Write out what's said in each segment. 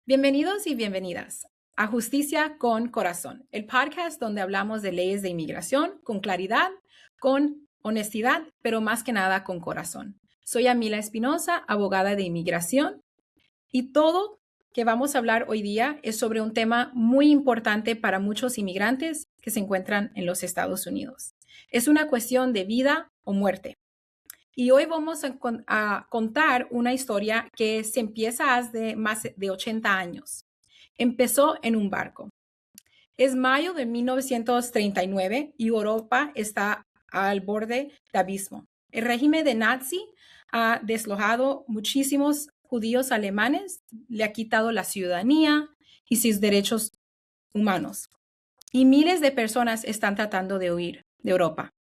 Bienvenidos y bienvenidas a Justicia con Corazón, el podcast donde hablamos de leyes de inmigración con claridad, con honestidad, pero más que nada con corazón. Soy Amila Espinosa, abogada de inmigración, y todo que vamos a hablar hoy día es sobre un tema muy importante para muchos inmigrantes que se encuentran en los Estados Unidos. Es una cuestión de vida o muerte. Y hoy vamos a contar una historia que se empieza hace más de 80 años. Empezó en un barco. Es mayo de 1939 y Europa está al borde del abismo. El régimen de Nazi ha deslojado muchísimos judíos alemanes, le ha quitado la ciudadanía y sus derechos humanos. Y miles de personas están tratando de huir de Europa.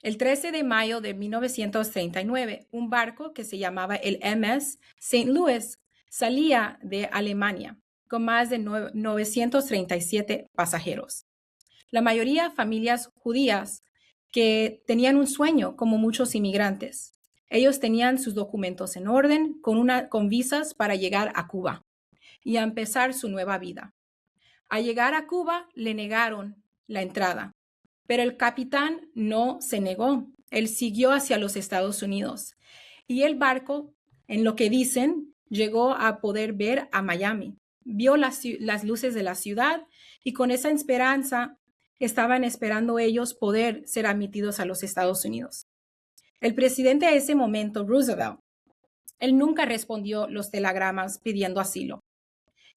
El 13 de mayo de 1939, un barco que se llamaba el MS St. Louis salía de Alemania con más de 937 pasajeros. La mayoría familias judías que tenían un sueño como muchos inmigrantes. Ellos tenían sus documentos en orden con visas para llegar a Cuba y a empezar su nueva vida. Al llegar a Cuba le negaron la entrada. Pero el capitán no se negó. Él siguió hacia los Estados Unidos. Y el barco, en lo que dicen, llegó a poder ver a Miami. Vio las luces de la ciudad y con esa esperanza estaban esperando ellos poder ser admitidos a los Estados Unidos. El presidente a ese momento, Roosevelt, él nunca respondió los telegramas pidiendo asilo.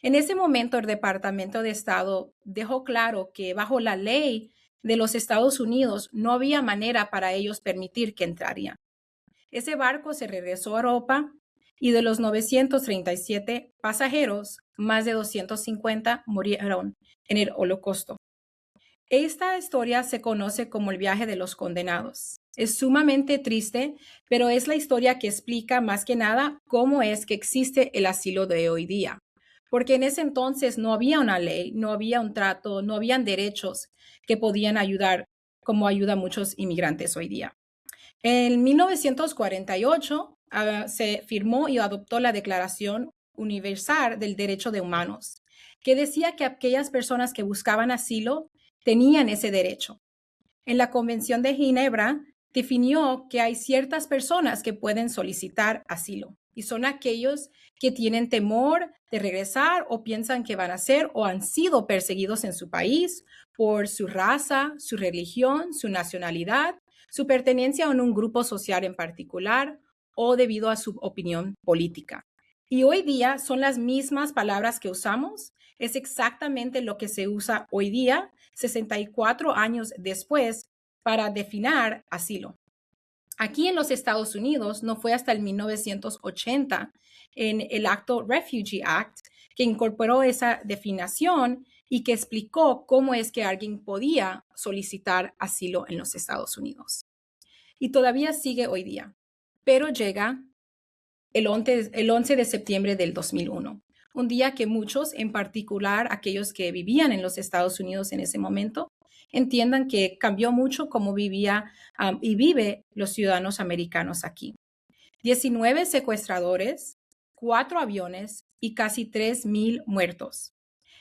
En ese momento, el Departamento de Estado dejó claro que bajo la ley de los Estados Unidos no había manera para ellos permitir que entrarían. Ese barco se regresó a Europa y de los 937 pasajeros, más de 250 murieron en el Holocausto. Esta historia se conoce como el viaje de los condenados. Es sumamente triste, pero es la historia que explica más que nada cómo es que existe el asilo de hoy día. Porque en ese entonces no había una ley, no había un trato, no habían derechos que podían ayudar como ayuda a muchos inmigrantes hoy día. En 1948 se firmó y adoptó la Declaración Universal del Derecho de Humanos, que decía que aquellas personas que buscaban asilo tenían ese derecho. En la Convención de Ginebra definió que hay ciertas personas que pueden solicitar asilo y son aquellos que tienen temor de regresar o piensan que van a ser o han sido perseguidos en su país por su raza, su religión, su nacionalidad, su pertenencia a un grupo social en particular o debido a su opinión política. Y hoy día son las mismas palabras que usamos, es exactamente lo que se usa hoy día, 64 años después, para definir asilo. Aquí en los Estados Unidos no fue hasta el 1980 en el acto Refugee Act que incorporó esa definición y que explicó cómo es que alguien podía solicitar asilo en los Estados Unidos. Y todavía sigue hoy día, pero llega el 11 de septiembre del 2001, un día que muchos, en particular aquellos que vivían en los Estados Unidos en ese momento, entiendan que cambió mucho cómo vivía y vive los ciudadanos americanos aquí. 19 secuestradores, 4 aviones y casi 3,000 muertos.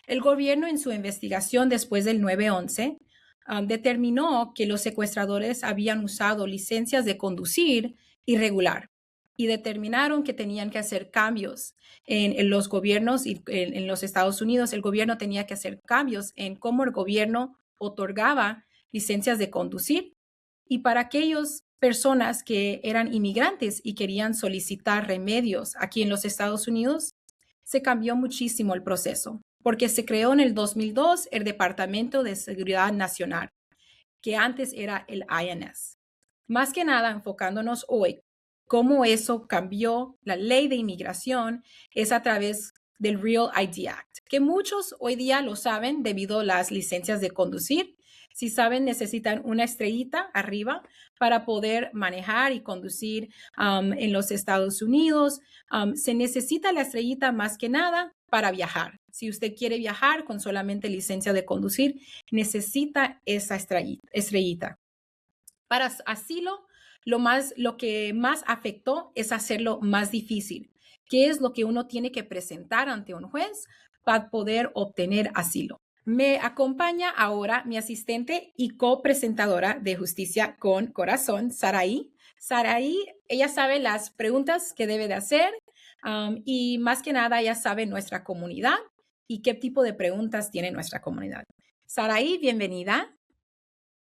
El gobierno en su investigación después del 9/11 determinó que los secuestradores habían usado licencias de conducir irregular y determinaron que tenían que hacer cambios en los gobiernos y en los Estados Unidos. El gobierno tenía que hacer cambios en cómo el gobierno otorgaba licencias de conducir y para aquellas personas que eran inmigrantes y querían solicitar remedios aquí en los Estados Unidos, se cambió muchísimo el proceso porque se creó en el 2002 el Departamento de Seguridad Nacional, que antes era el INS. Más que nada, enfocándonos hoy cómo eso cambió la ley de inmigración es a través del Real ID Act, que muchos hoy día lo saben debido a las licencias de conducir. Si saben, necesitan una estrellita arriba para poder manejar y conducir en los Estados Unidos. Se necesita la estrellita más que nada para viajar. Si usted quiere viajar con solamente licencia de conducir, necesita esa estrellita. Para asilo, lo que más afectó es hacerlo más difícil, qué es lo que uno tiene que presentar ante un juez para poder obtener asilo. Me acompaña ahora mi asistente y copresentadora de Justicia con Corazón, Saraí. Saraí, ella sabe las preguntas que debe de hacer y más que nada ella sabe nuestra comunidad y qué tipo de preguntas tiene nuestra comunidad. Saraí, bienvenida.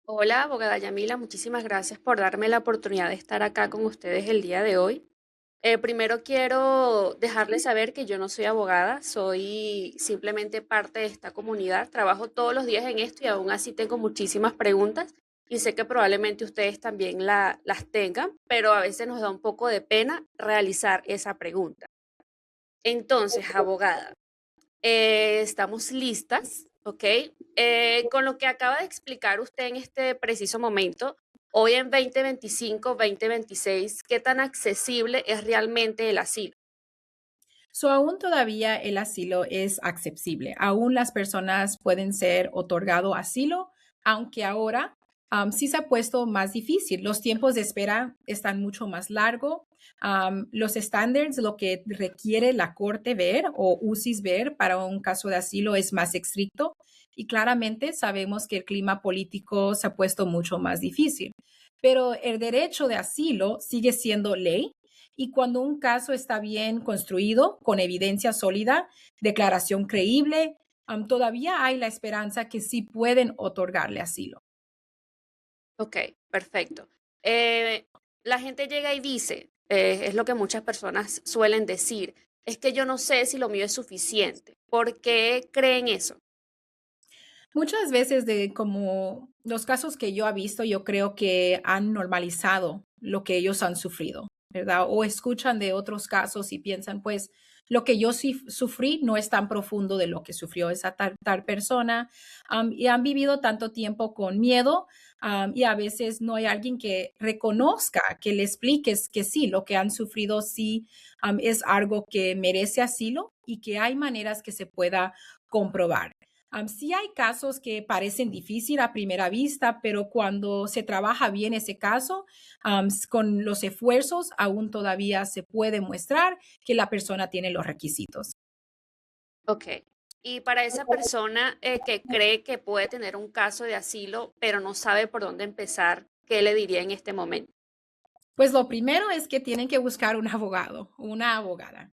Hola, abogada Yamila, muchísimas gracias por darme la oportunidad de estar acá con ustedes el día de hoy. Primero quiero dejarles saber que yo no soy abogada, soy simplemente parte de esta comunidad. Trabajo todos los días en esto y aún así tengo muchísimas preguntas y sé que probablemente ustedes también las tengan, pero a veces nos da un poco de pena realizar esa pregunta. Entonces, abogada, estamos listas, ¿ok? Con lo que acaba de explicar usted en este preciso momento, hoy en 2025, 2026, ¿qué tan accesible es realmente el asilo? Aún todavía el asilo es accesible. Aún las personas pueden ser otorgado asilo, aunque ahora sí se ha puesto más difícil. Los tiempos de espera están mucho más largos. Los estándares, lo que requiere la corte ver o UCIS ver para un caso de asilo es más estricto y claramente sabemos que el clima político se ha puesto mucho más difícil. Pero el derecho de asilo sigue siendo ley y cuando un caso está bien construido, con evidencia sólida, declaración creíble, todavía hay la esperanza que sí pueden otorgarle asilo. Ok, perfecto. Eh, la gente llega y dice, es lo que muchas personas suelen decir, es que yo no sé si lo mío es suficiente. ¿Por qué creen eso? Muchas veces de como los casos que yo he visto, yo creo que han normalizado lo que ellos han sufrido, ¿verdad? O escuchan de otros casos y piensan, pues, lo que yo sí sufrí no es tan profundo de lo que sufrió esa tal persona. Y han vivido tanto tiempo con miedo, y a veces no hay alguien que reconozca, que le expliques que sí, lo que han sufrido sí, es algo que merece asilo y que hay maneras que se pueda comprobar. Sí hay casos que parecen difícil a primera vista, pero cuando se trabaja bien ese caso, con los esfuerzos, aún todavía se puede mostrar que la persona tiene los requisitos. Ok. Y para esa persona que cree que puede tener un caso de asilo, pero no sabe por dónde empezar, ¿qué le diría en este momento? Pues lo primero es que tienen que buscar un abogado, una abogada.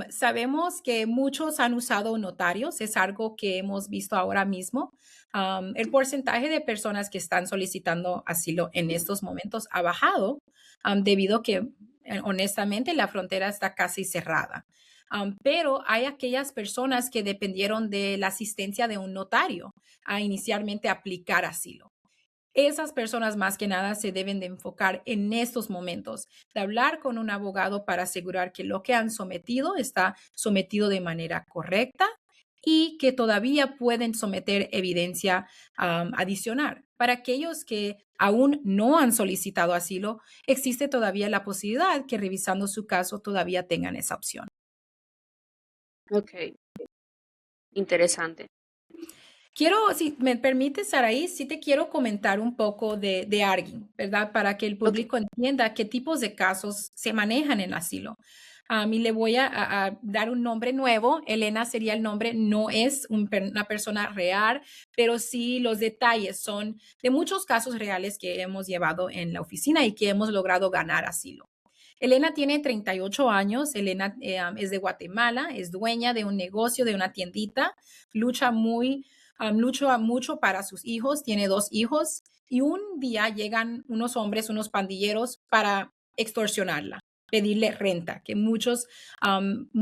Sabemos que muchos han usado notarios, es algo que hemos visto ahora mismo. El porcentaje de personas que están solicitando asilo en estos momentos ha bajado debido a que, honestamente, la frontera está casi cerrada. Pero hay aquellas personas que dependieron de la asistencia de un notario a inicialmente aplicar asilo. Esas personas más que nada se deben de enfocar en estos momentos, de hablar con un abogado para asegurar que lo que han sometido está sometido de manera correcta y que todavía pueden someter evidencia adicional. Para aquellos que aún no han solicitado asilo, existe todavía la posibilidad que revisando su caso todavía tengan esa opción. Ok, interesante. Quiero, si me permites, Saraí, sí te quiero comentar un poco de alguien, ¿verdad? Para que el Ok, público entienda qué tipos de casos se manejan en asilo. A mí le voy a dar un nombre nuevo. Elena sería el nombre, no es una persona real, pero sí los detalles son de muchos casos reales que hemos llevado en la oficina y que hemos logrado ganar asilo. Elena tiene 38 años, Elena es de Guatemala, es dueña de un negocio, de una tiendita, lucha muy lucha mucho para sus hijos, tiene dos hijos y un día llegan unos hombres, unos pandilleros para extorsionarla, pedirle renta, que muchos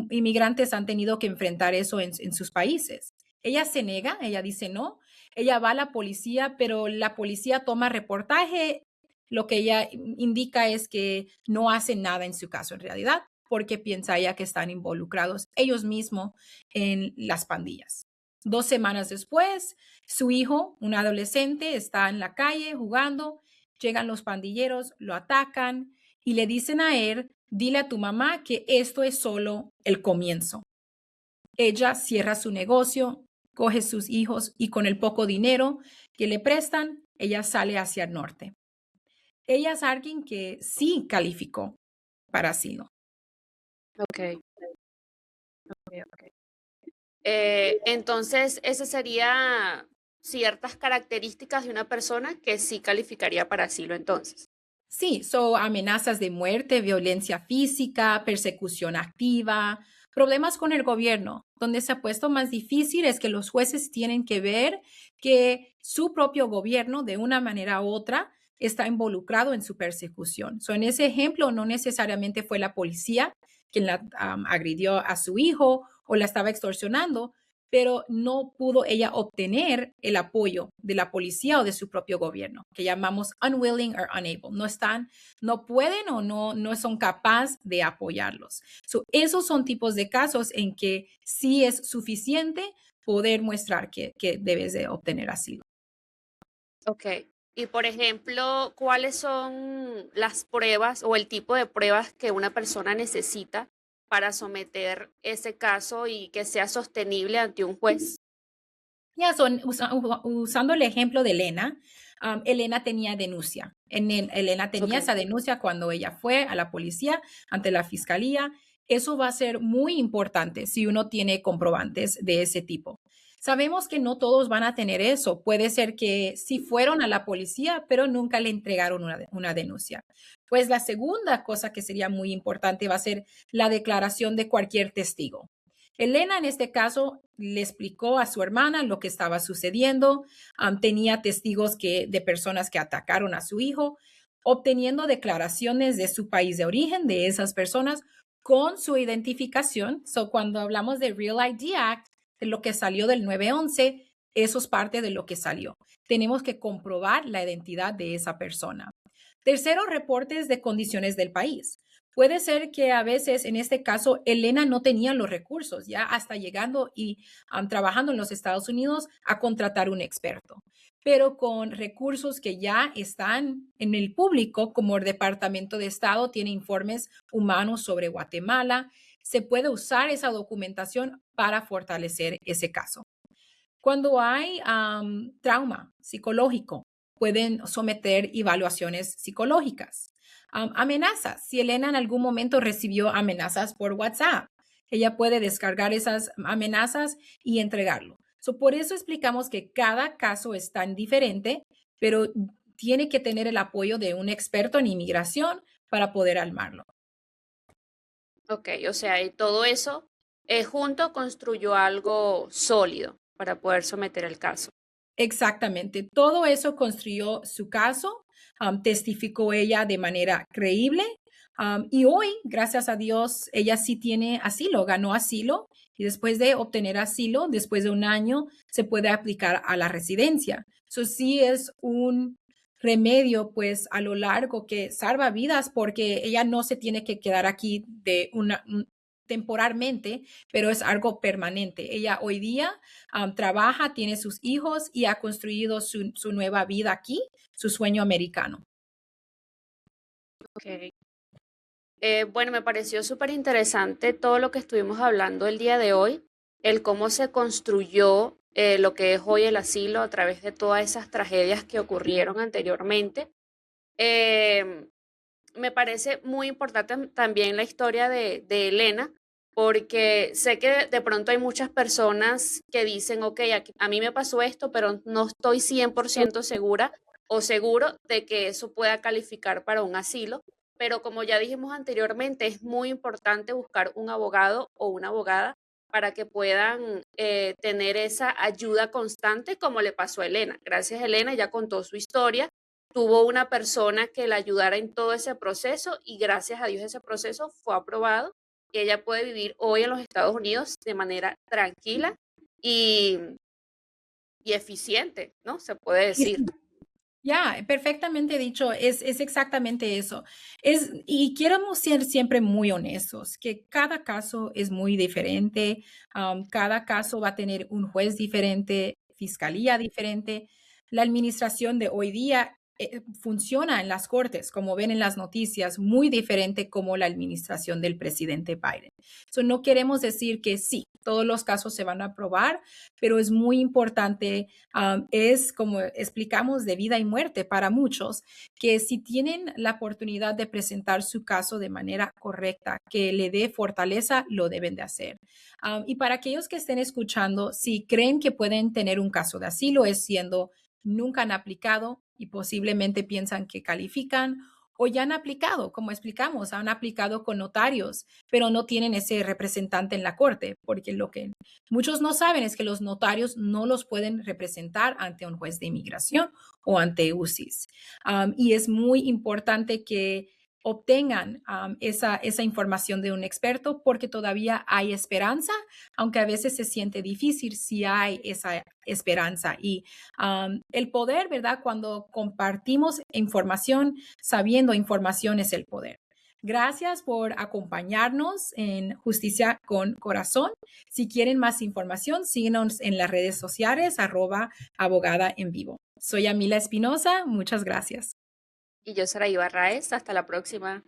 inmigrantes han tenido que enfrentar eso en sus países. Ella se niega, ella dice no, ella va a la policía, pero la policía toma reportaje. Lo que ella indica es que no hacen nada en su caso en realidad, porque piensa ella que están involucrados ellos mismos en las pandillas. 2 semanas después, su hijo, un adolescente, está en la calle jugando, llegan los pandilleros, lo atacan y le dicen a él, dile a tu mamá que esto es solo el comienzo. Ella cierra su negocio, coge sus hijos y con el poco dinero que le prestan, ella sale hacia el norte. Ella es alguien que sí calificó para asilo. Ok, ok, ok. Entonces, ese sería ciertas características de una persona que sí calificaría para asilo entonces. Sí, son amenazas de muerte, violencia física, persecución activa, problemas con el gobierno. Donde se ha puesto más difícil es que los jueces tienen que ver que su propio gobierno, de una manera u otra, está involucrado en su persecución. En ese ejemplo, no necesariamente fue la policía quien la agredió a su hijo o la estaba extorsionando, pero no pudo ella obtener el apoyo de la policía o de su propio gobierno, que llamamos unwilling or unable. No están, no pueden o no son capaces de apoyarlos. Esos son tipos de casos en que sí es suficiente poder mostrar que debes de obtener asilo. Ok. Y por ejemplo, ¿cuáles son las pruebas o el tipo de pruebas que una persona necesita para someter ese caso y que sea sostenible ante un juez? Ya usando el ejemplo de Elena, Elena tenía denuncia. Elena Ok, tenía esa denuncia cuando ella fue a la policía, ante la fiscalía. Eso va a ser muy importante si uno tiene comprobantes de ese tipo. Sabemos que no todos van a tener eso. Puede ser que sí fueron a la policía, pero nunca le entregaron una denuncia. Pues la segunda cosa que sería muy importante va a ser la declaración de cualquier testigo. Elena en este caso le explicó a su hermana lo que estaba sucediendo, tenía testigos de personas que atacaron a su hijo, obteniendo declaraciones de su país de origen, de esas personas, con su identificación. Cuando hablamos de Real ID Act, de lo que salió del 911, eso es parte de lo que salió. Tenemos que comprobar la identidad de esa persona. Tercero, reportes de condiciones del país. Puede ser que a veces, en este caso, Elena no tenía los recursos, ya hasta llegando y trabajando en los Estados Unidos a contratar un experto. Pero con recursos que ya están en el público, como el Departamento de Estado tiene informes humanos sobre Guatemala, se puede usar esa documentación para fortalecer ese caso. Cuando hay trauma psicológico, pueden someter evaluaciones psicológicas. Amenazas. Si Elena en algún momento recibió amenazas por WhatsApp, ella puede descargar esas amenazas y entregarlo. Por eso explicamos que cada caso es tan diferente, pero tiene que tener el apoyo de un experto en inmigración para poder armarlo. ok, o sea, y todo eso junto construyó algo sólido para poder someter el caso. Exactamente. Todo eso construyó su caso, testificó ella de manera creíble, y hoy, gracias a Dios, ella sí tiene asilo, ganó asilo y después de obtener asilo, después de un año, se puede aplicar a la residencia. Eso sí es un remedio, pues, a lo largo que salva vidas porque ella no se tiene que quedar aquí temporalmente, pero es algo permanente. Ella hoy día trabaja, tiene sus hijos y ha construido su nueva vida aquí, su sueño americano. Ok. Bueno, me pareció súper interesante todo lo que estuvimos hablando el día de hoy, el cómo se construyó lo que es hoy el asilo a través de todas esas tragedias que ocurrieron anteriormente. Em, Me parece muy importante también la historia de Elena, porque sé que de pronto hay muchas personas que dicen, ok, a mí me pasó esto, pero no estoy 100% segura o seguro de que eso pueda calificar para un asilo. Pero como ya dijimos anteriormente, es muy importante buscar un abogado o una abogada para que puedan tener esa ayuda constante como le pasó a Elena. Gracias, Elena, ya contó su historia, tuvo una persona que la ayudara en todo ese proceso y gracias a Dios ese proceso fue aprobado y ella puede vivir hoy en los Estados Unidos de manera tranquila y, y eficiente, ¿no? Se puede decir. Ya, perfectamente dicho, es exactamente eso. Y queremos ser siempre muy honestos, que cada caso es muy diferente, cada caso va a tener un juez diferente, fiscalía diferente. La administración de hoy día funciona en las cortes, como ven en las noticias, muy diferente como la administración del presidente Biden. So, no queremos decir que sí, todos los casos se van a aprobar, pero es muy importante, es como explicamos, de vida y muerte para muchos, que si tienen la oportunidad de presentar su caso de manera correcta, que le dé fortaleza, lo deben de hacer. Y para aquellos que estén escuchando, si creen que pueden tener un caso de asilo, es siendo nunca han aplicado y posiblemente piensan que califican o ya han aplicado, como explicamos, han aplicado con notarios, pero no tienen ese representante en la corte, porque lo que muchos no saben es que los notarios no los pueden representar ante un juez de inmigración o ante UCIS. Y es muy importante que obtengan esa información de un experto porque todavía hay esperanza, aunque a veces se siente difícil, si hay esa esperanza. Y el poder, ¿verdad? Cuando compartimos información, sabiendo información es el poder. Gracias por acompañarnos en Justicia con Corazón. Si quieren más información, síguenos en las redes sociales, @abogada en vivo. Soy Amila Espinosa. Muchas gracias. Y yo, Saraí Barraez, hasta la próxima.